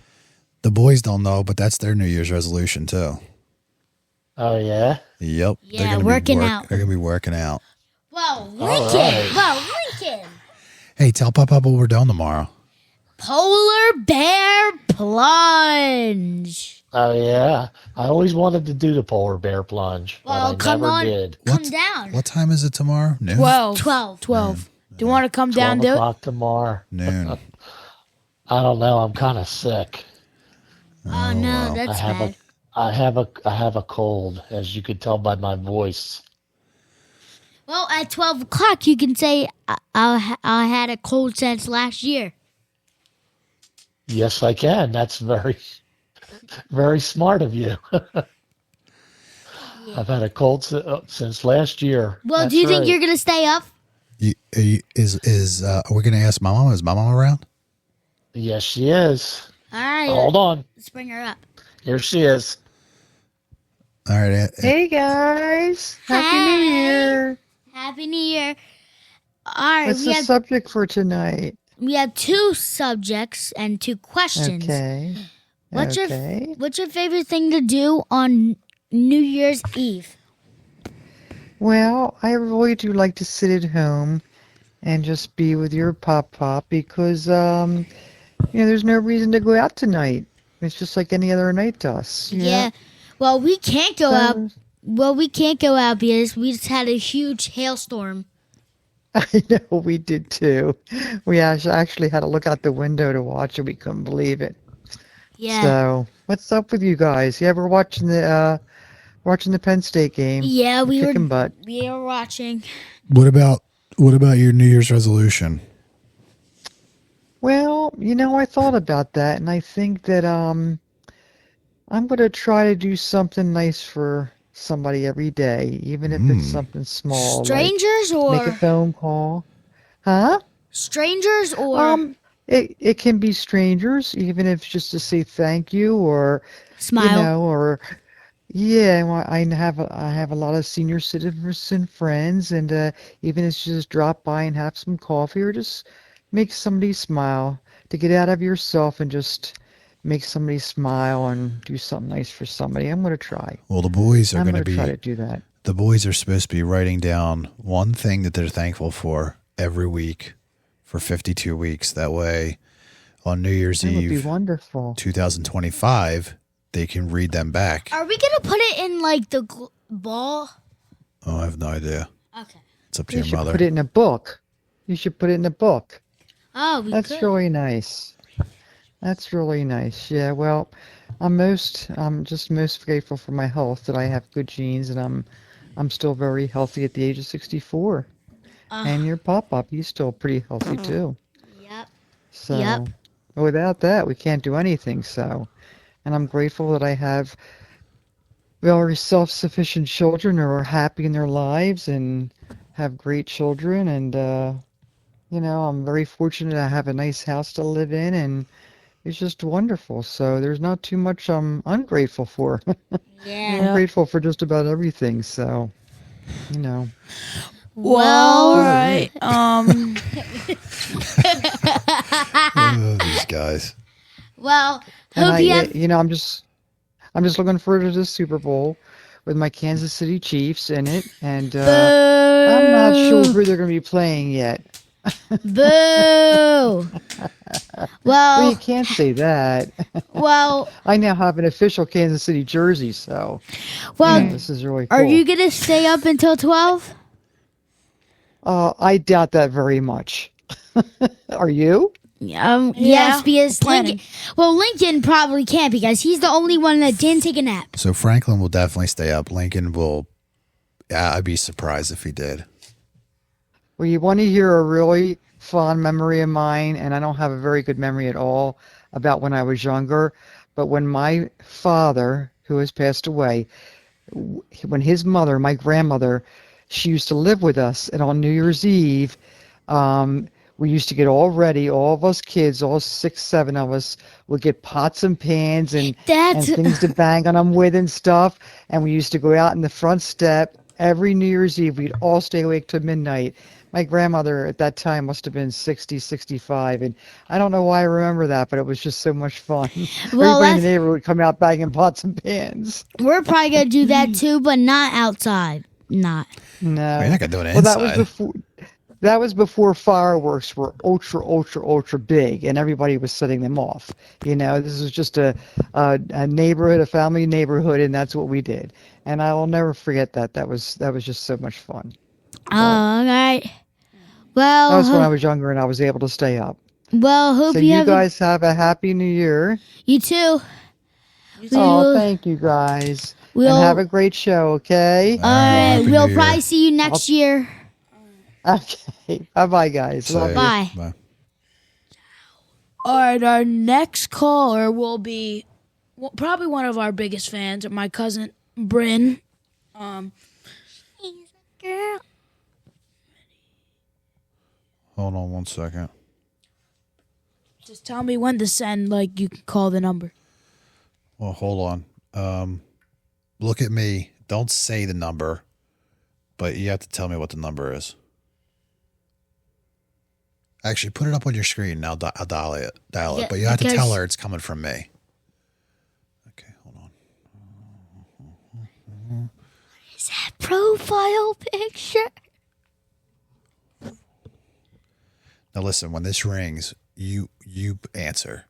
Speaker 1: The boys don't know, but that's their New Year's resolution, too.
Speaker 8: Oh, yeah?
Speaker 1: Yep.
Speaker 2: Yeah, working out.
Speaker 1: They're going to be working out.
Speaker 2: Well, Lincoln.
Speaker 8: right.
Speaker 2: Well, Lincoln.
Speaker 1: Hey, tell Papa what we're doing tomorrow.
Speaker 2: Polar bear plunge.
Speaker 8: Oh, yeah. I always wanted to do the polar bear plunge,
Speaker 2: Well,
Speaker 8: but I
Speaker 2: come
Speaker 8: never
Speaker 2: on.
Speaker 8: did.
Speaker 2: Come down.
Speaker 1: What time is it tomorrow? Noon?
Speaker 3: 12. 12. Do you want to come down
Speaker 8: 12
Speaker 3: and do it?
Speaker 8: o'clock tomorrow.
Speaker 1: Noon.
Speaker 8: I don't know. I'm kind of sick.
Speaker 2: Oh, no, that's bad.
Speaker 8: I have a cold, as you could tell by my voice.
Speaker 2: Well, at 12 o'clock, you can say, I had a cold since last year.
Speaker 8: Yes, I can. That's very, very smart of you. I've had a cold since last year.
Speaker 2: Well,
Speaker 8: That's
Speaker 2: do you think
Speaker 8: right.
Speaker 2: you're going to stay up?
Speaker 1: Are we going to ask my mom? Is my mom around?
Speaker 8: Yes, she is.
Speaker 2: All right.
Speaker 8: Hold on.
Speaker 2: Let's bring her up.
Speaker 8: Here she is.
Speaker 1: All right.
Speaker 9: Hey guys, Happy New Year.
Speaker 2: Happy New Year. All right.
Speaker 9: What's the subject for tonight?
Speaker 2: We have 2 subjects and 2 questions.
Speaker 9: Okay.
Speaker 2: What's your favorite thing to do on New Year's Eve?
Speaker 9: Well, I really do like to sit at home and just be with your pop because there's no reason to go out tonight. It's just like any other night to us.
Speaker 2: Yeah. Well, we can't go out. Well, we can't go out because we just had a huge hailstorm.
Speaker 9: I know, we did too. We actually had to look out the window to watch it. We couldn't believe it.
Speaker 2: Yeah.
Speaker 9: So, what's up with you guys? You ever watching the Penn State game?
Speaker 2: Yeah, we
Speaker 9: Kicking butt.
Speaker 2: We were watching.
Speaker 1: What about your New Year's resolution?
Speaker 9: Well, I thought about that, and I think that I'm going to try to do something nice for somebody every day, even if it's something small.
Speaker 2: Strangers
Speaker 9: like
Speaker 2: or
Speaker 9: make a phone call. Huh?
Speaker 2: Strangers or
Speaker 9: It can be strangers, even if it's just to say thank you or
Speaker 2: smile.
Speaker 9: Or yeah, well, I have a lot of senior citizen friends, and even if it's just drop by and have some coffee or just make somebody smile, to get out of yourself and just make somebody smile and do something nice for somebody. I'm going to try.
Speaker 1: Well, the boys are
Speaker 9: I'm
Speaker 1: going to
Speaker 9: try to do that.
Speaker 1: The boys are supposed to be writing down one thing that they're thankful for every week for 52 weeks. That way, on New Year's
Speaker 9: That would
Speaker 1: Eve,
Speaker 9: be wonderful.
Speaker 1: 2025, they can read them back.
Speaker 2: Are we gonna put it in like the ball?
Speaker 1: Oh, I have no idea.
Speaker 2: Okay.
Speaker 1: It's up to
Speaker 9: You
Speaker 1: your
Speaker 9: should
Speaker 1: mother.
Speaker 9: put it in a book. You should put it in a book.
Speaker 2: Oh, we
Speaker 9: That's
Speaker 2: could.
Speaker 9: really nice. That's really nice. Yeah, well, I'm just most grateful for my health, that I have good genes, and I'm still very healthy at the age of 64. And your pop-up, he's still pretty healthy too.
Speaker 2: Yep.
Speaker 9: So
Speaker 2: Yep.
Speaker 9: without that, we can't do anything. So, and I'm grateful that I have very self-sufficient children who are happy in their lives and have great children, and I'm very fortunate to have a nice house to live in, and it's just wonderful. So there's not too much I'm ungrateful for.
Speaker 2: Yeah.
Speaker 9: I'm grateful for just about everything. So,
Speaker 3: Well, right.
Speaker 1: These guys.
Speaker 2: Well,
Speaker 9: and
Speaker 2: hope you have.
Speaker 9: I'm just looking forward to the Super Bowl with my Kansas City Chiefs in it, and I'm not sure who they're going to be playing yet.
Speaker 2: Boo.
Speaker 9: Well, you can't say that.
Speaker 2: Well,
Speaker 9: I now have an official Kansas City jersey, so
Speaker 2: well,
Speaker 9: this is really cool.
Speaker 2: are you gonna stay up until 12?
Speaker 9: I doubt that very much. Are you?
Speaker 2: Yes, because Lincoln probably can't because he's the only one that didn't take a nap.
Speaker 1: So Franklin will definitely stay up. Lincoln will. I'd be surprised if he did.
Speaker 9: Well, you want to hear a really fond memory of mine, and I don't have a very good memory at all about when I was younger, but when my father, who has passed away, when his mother, my grandmother, she used to live with us, and on New Year's Eve, we used to get all ready. All of us kids, all 6, 7 of us, would get pots and pans and things to bang on them with and stuff. And we used to go out in the front step every New Year's Eve. We'd all stay awake till midnight. My grandmother at that time must have been 60, 65, and I don't know why I remember that, but it was just so much fun.
Speaker 2: Well,
Speaker 9: Everybody in the neighborhood would come out banging pots and pans.
Speaker 2: We're probably gonna do that too, but not outside. Not.
Speaker 9: No.
Speaker 1: You're not gonna do it
Speaker 9: Well,
Speaker 1: inside.
Speaker 9: that was before fireworks were ultra big, and everybody was setting them off. You know, this was just a neighborhood, a family neighborhood, and that's what we did. And I will never forget that. That was just so much fun.
Speaker 2: Oh, all right. Well,
Speaker 9: That was when I was younger, and I was able to stay up.
Speaker 2: well, hope
Speaker 9: So
Speaker 2: you
Speaker 9: you
Speaker 2: have
Speaker 9: guys have a happy New Year.
Speaker 2: you too.
Speaker 9: Oh, thank you guys. And have a great show, okay?
Speaker 2: All right,
Speaker 1: Happy
Speaker 2: we'll
Speaker 1: New
Speaker 2: probably
Speaker 1: Year.
Speaker 2: see you next year.
Speaker 9: Okay. Bye-bye, guys. Love you.
Speaker 2: Bye.
Speaker 1: Bye.
Speaker 3: All right, our next caller will be probably one of our biggest fans, my cousin Bryn.
Speaker 2: Girl.
Speaker 1: Hold on 1 second.
Speaker 3: Just tell me when to send, like, you can call the number.
Speaker 1: Well, hold on. Look at me. Don't say the number, but you have to tell me what the number is. Actually, put it up on your screen. I'll dial it.
Speaker 2: Yeah,
Speaker 1: But you have to
Speaker 2: because-
Speaker 1: tell her it's coming from me. Okay, hold on.
Speaker 2: Is that profile picture?
Speaker 1: Now listen, when this rings, you answer.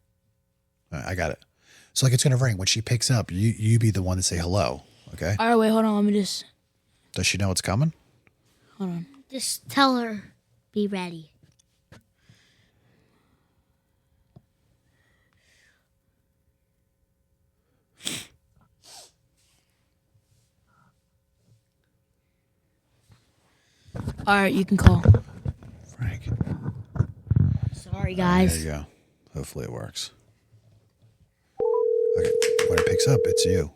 Speaker 1: I got it. So like it's gonna ring. When she picks up, you be the one to say hello. Okay?
Speaker 3: All right, wait, hold on. Let me just.
Speaker 1: Does she know it's coming?
Speaker 3: Hold on.
Speaker 2: Just tell her, be ready.
Speaker 3: All right, you can call.
Speaker 1: Frank.
Speaker 2: Sorry,
Speaker 1: There
Speaker 2: guys.
Speaker 1: you go. Hopefully it works. Okay. When it picks up, it's you.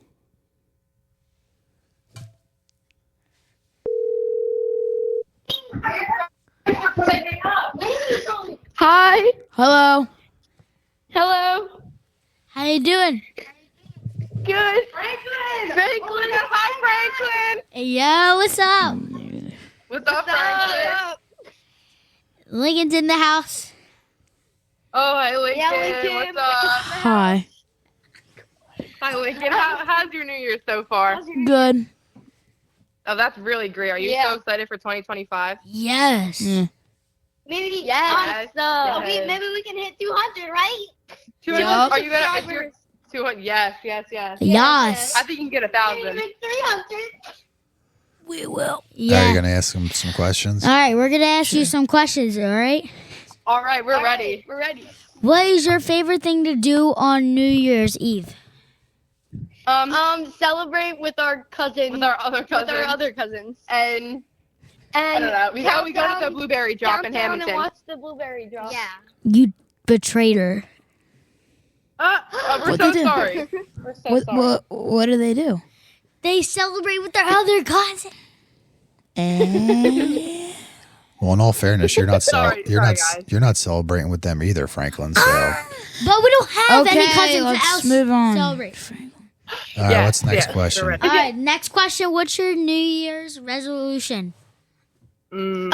Speaker 10: Hi.
Speaker 3: Hello.
Speaker 10: Hello.
Speaker 2: How you doing?
Speaker 10: Good. Franklin. Hi, Franklin.
Speaker 2: Yo, what's up?
Speaker 10: What's up, Franklin?
Speaker 2: Lincoln's in the house.
Speaker 10: Oh, hi, Lincoln. What's up?
Speaker 3: Hi.
Speaker 10: Hi, Lincoln. How's your New Year so far?
Speaker 3: Good.
Speaker 10: Oh, that's really great. Are you so excited for 2025?
Speaker 2: Yes.
Speaker 3: Yeah.
Speaker 11: Maybe
Speaker 10: Yes.
Speaker 11: maybe we can hit 200, right?
Speaker 10: 200?
Speaker 3: Yup.
Speaker 10: Are you gonna? If you're 200? Yes.
Speaker 2: Yes.
Speaker 10: I think you can get 1,000.
Speaker 11: Maybe 300.
Speaker 3: We will.
Speaker 2: Yeah.
Speaker 1: Are you gonna ask him some questions?
Speaker 2: All right, we're gonna ask you some questions. All right.
Speaker 10: All right, we're ready.
Speaker 11: We're ready.
Speaker 2: What is your favorite thing to do on New Year's Eve?
Speaker 11: Celebrate with our cousins.
Speaker 10: With our other cousins.
Speaker 11: With our other cousins.
Speaker 10: And I don't know. We go to the blueberry drop in
Speaker 11: Downtown
Speaker 10: Hamilton.
Speaker 11: and watch the blueberry drop. Yeah.
Speaker 2: You betrayed her.
Speaker 10: We're
Speaker 3: What
Speaker 10: so
Speaker 3: they do?
Speaker 10: sorry. We're so sorry.
Speaker 3: What do they do?
Speaker 2: They celebrate with their other cousin.
Speaker 1: Well, in all fairness, you're not
Speaker 10: Sorry, guys.
Speaker 1: you're not celebrating with them either, Franklin. So,
Speaker 2: But we don't have any
Speaker 3: Okay,
Speaker 2: cousins
Speaker 3: let's
Speaker 2: else
Speaker 3: move on.
Speaker 2: celebrate.
Speaker 1: all right, what's the next question?
Speaker 10: we're ready.
Speaker 2: All right, next question. What's your New Year's resolution?
Speaker 10: To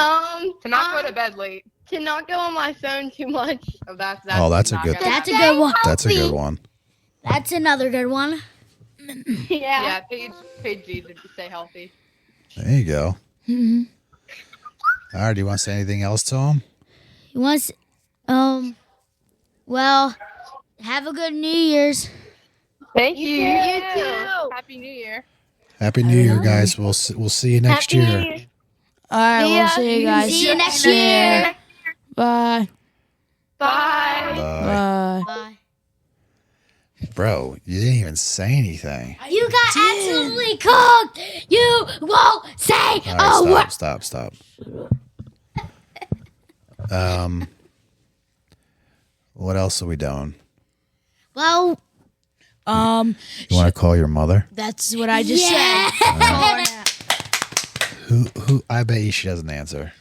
Speaker 10: not go to bed late.
Speaker 11: To not go on my phone too much.
Speaker 10: Oh, that's
Speaker 1: That's a
Speaker 10: not
Speaker 1: good-
Speaker 10: gonna
Speaker 2: That's a
Speaker 10: happen.
Speaker 2: good one.
Speaker 1: That's a good one.
Speaker 2: That's another good one.
Speaker 10: Yeah, Paige needs to stay healthy.
Speaker 1: There you go.
Speaker 2: Mm-hmm.
Speaker 1: All right, do you want to say anything else to him?
Speaker 2: He wants, well, have a good New Year's.
Speaker 10: Thank you.
Speaker 11: You too.
Speaker 10: Happy New Year.
Speaker 1: Happy New Year, guys. We'll see you next year.
Speaker 3: All right, we'll see you guys.
Speaker 2: See you next year.
Speaker 3: Bye.
Speaker 10: Bye.
Speaker 1: Bye.
Speaker 2: Bye.
Speaker 1: Bro, you didn't even say anything.
Speaker 2: You got absolutely cooked. You won't say
Speaker 1: All right,
Speaker 2: a word.
Speaker 1: stop. What else are we doing?
Speaker 2: Well,
Speaker 1: You want to call your mother?
Speaker 3: That's what I just said.
Speaker 1: Who? I bet you she doesn't answer.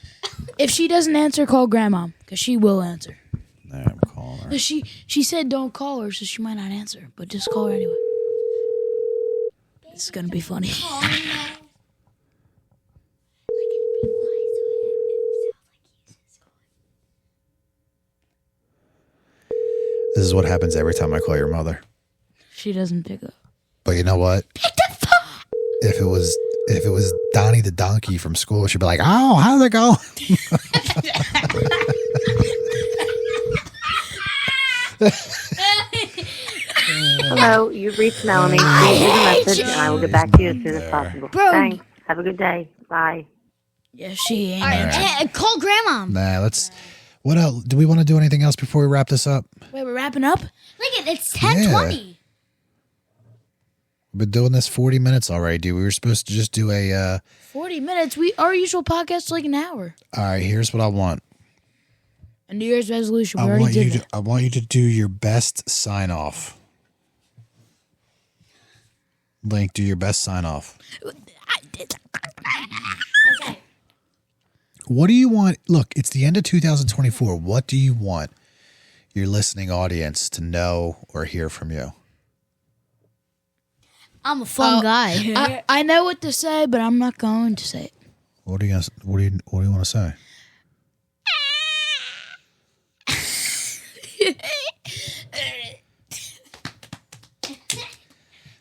Speaker 3: If she doesn't answer, call grandma, because she will answer.
Speaker 1: All right, I'm calling her.
Speaker 3: She said don't call her, so she might not answer, but just call her anyway. It's gonna be funny.
Speaker 1: This is what happens every time I call your mother.
Speaker 3: She doesn't pick up.
Speaker 1: But you know what? If it was Donnie the donkey from school, she'd be like, "Oh, how's it going?"
Speaker 12: Hello, you've reached Melanie. Please leave a message and I will get back to you as soon as possible.
Speaker 2: Bro.
Speaker 12: Thanks. Have a good day. Bye.
Speaker 3: Yeah, she ain't.
Speaker 2: all right, call grandma.
Speaker 1: Nah, let's. What else? Do we want to do anything else before we wrap this up?
Speaker 3: Wait, we're wrapping up?
Speaker 2: Look at it's 10:20.
Speaker 1: We've been doing this 40 minutes already, dude. We were supposed to just do a.
Speaker 3: 40 minutes. Our usual podcast is like an hour.
Speaker 1: All right, here's what I want.
Speaker 3: A New Year's resolution. We
Speaker 1: I
Speaker 3: already
Speaker 1: want you
Speaker 3: did
Speaker 1: to.
Speaker 3: that.
Speaker 1: I want you to do your best sign off. Link, do your best sign off.
Speaker 2: Okay.
Speaker 1: What do you want? Look, it's the end of 2024. What do you want your listening audience to know or hear from you?
Speaker 2: I'm a fun guy.
Speaker 3: I know what to say, but I'm not going to say it.
Speaker 1: What do you want to say?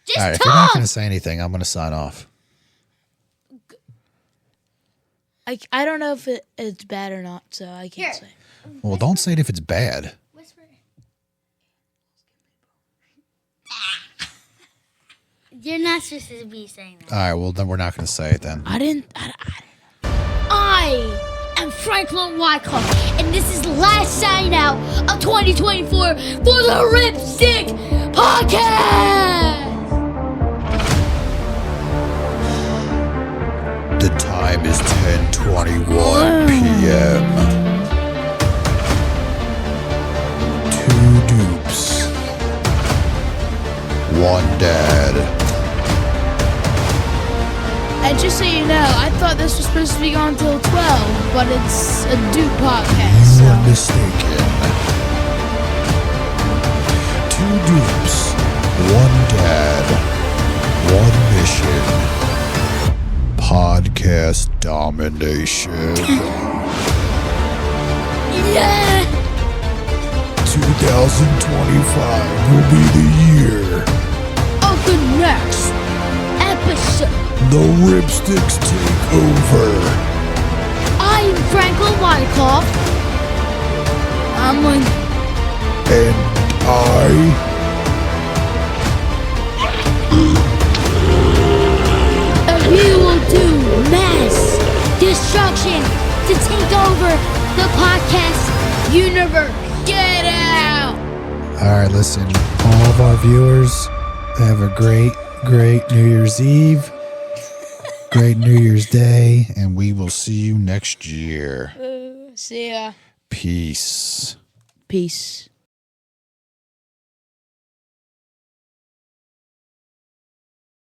Speaker 2: Just
Speaker 1: All right, if
Speaker 2: talk.
Speaker 1: you're not going to say anything, I'm going to sign off.
Speaker 3: I don't know if it's bad or not, so I can't say.
Speaker 1: Well, don't say it if it's bad.
Speaker 2: You're not supposed to be saying that.
Speaker 1: All right, well, then we're not going to say it then.
Speaker 3: I didn't.
Speaker 2: I am Franklin Wyckoff, and this is the last sign out of 2024 for the RippStixx podcast.
Speaker 1: The time is 10:21 p.m. 2 dupes. 1 dad.
Speaker 3: And just so you know, I thought this was supposed to be going until 12, but it's a dude podcast.
Speaker 1: You are mistaken. 2 dupes. 1 dad. 1 mission. Podcast domination.
Speaker 2: Yeah.
Speaker 1: 2025 will be the year
Speaker 2: Of the next episode.
Speaker 1: the RippStixx take over.
Speaker 2: I'm Franklin Wyckoff. I'm like,
Speaker 1: And
Speaker 2: and we will do mass destruction to take over the podcast universe. Get out!
Speaker 1: all right, listen, all of our viewers, have a great New Year's Eve, great New Year's Day, and we will see you next year.
Speaker 3: See ya.
Speaker 1: Peace.
Speaker 3: Peace.